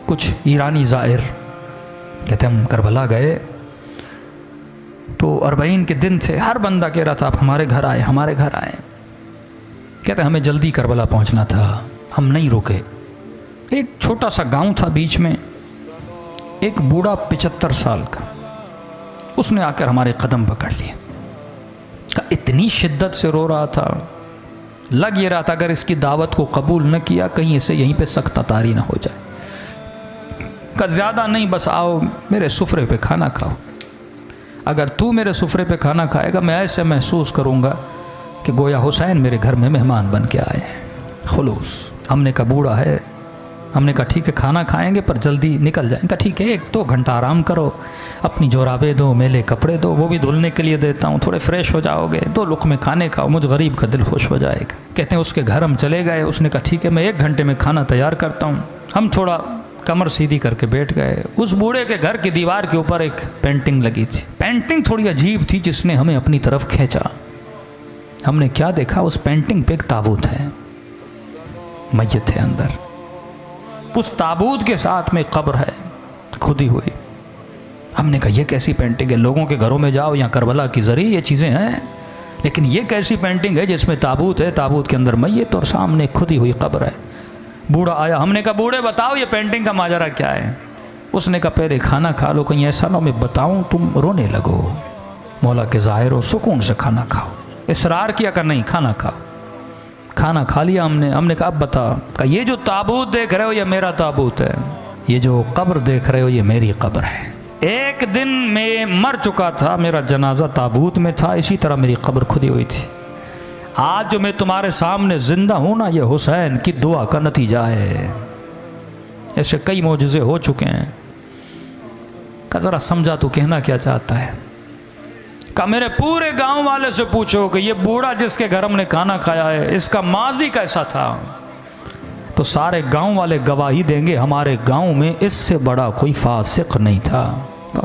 कुछ ईरानी ज़ाहिर कहते हम करबला गए तो 40 के दिन थे, हर बंदा कह रहा था आप हमारे घर आए, हमारे घर आए। कहते हमें जल्दी करबला पहुंचना था, हम नहीं रुके। एक छोटा सा गांव था बीच में, एक बूढ़ा 75 साल का, उसने आकर हमारे कदम पकड़ लिए। इतनी शिद्दत से रो रहा था, लग ये रहा था अगर इसकी दावत को कबूल न किया कहीं इसे यहीं पे सख्त तारी ना हो जाए। का ज़्यादा नहीं, बस आओ मेरे सुफरे पे खाना खाओ, अगर तू मेरे सुफरे पे खाना खाएगा मैं ऐसे महसूस करूँगा कि गोया हुसैन मेरे घर में मेहमान बन के आए हैं। खुलूस। हमने कहा बूढ़ा है, हमने कहा ठीक है खाना खाएंगे पर जल्दी निकल जाएंगे। ठीक है 1-2 घंटा आराम करो, अपनी जोराबे दो, मेले कपड़े दो, वो भी धुलने के लिए देता हूँ, थोड़े फ्रेश हो जाओगे, 2 लुक़मे खाने खाओ, मुझ गरीब का दिल खुश हो जाएगा। कहते हैं उसके घर हम चले गए, उसने कहा ठीक है मैं 1 घंटे में खाना तैयार करता हूँ। हम थोड़ा कमर सीधी करके बैठ गए। उस बूढ़े के घर की दीवार के ऊपर एक पेंटिंग लगी थी। पेंटिंग थोड़ी अजीब थी जिसने हमें अपनी तरफ खींचा। हमने क्या देखा, उस पेंटिंग पे एक ताबूत है, मैयत है अंदर, उस ताबूत के साथ में कब्र है खुदी हुई। हमने कहा ये कैसी पेंटिंग है, लोगों के घरों में जाओ या करबला की जरिए ये चीज़ें हैं, लेकिन ये कैसी पेंटिंग है जिसमें ताबूत है, ताबूत के अंदर मैयत और सामने खुदी हुई कब्र है। बूढ़ा आया, हमने कहा बूढ़े बताओ ये पेंटिंग का माजरा क्या है। उसने कहा पहले खाना खा लो, कहीं ऐसा ना मैं बताऊं तुम रोने लगो। मौला के ज़ाहिर हो, सुकून से खाना खाओ। इसरार किया कर नहीं, खाना खाओ। खाना खा लिया हमने कहा अब बता। कहा ये जो ताबूत देख रहे हो ये मेरा ताबूत है, ये जो कब्र देख रहे हो ये मेरी कब्र है। एक दिन मैं मर चुका था, मेरा जनाजा ताबूत में था, इसी तरह मेरी कब्र खुदी हुई थी। आज जो मैं तुम्हारे सामने जिंदा हूं ना, ये हुसैन की दुआ का नतीजा है। ऐसे कई मौजज़े हो चुके हैं। का ज़रा समझा तो कहना क्या चाहता है। का मेरे पूरे गांव वाले से पूछो कि ये बूढ़ा जिसके घर हमने खाना खाया है इसका माजी कैसा था, तो सारे गांव वाले गवाही देंगे हमारे गांव में इससे बड़ा कोई फासिक नहीं था।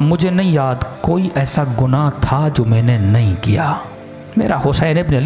मुझे नहीं याद कोई ऐसा गुनाह था जो मैंने नहीं किया। मेरा हुसैन इब्न अली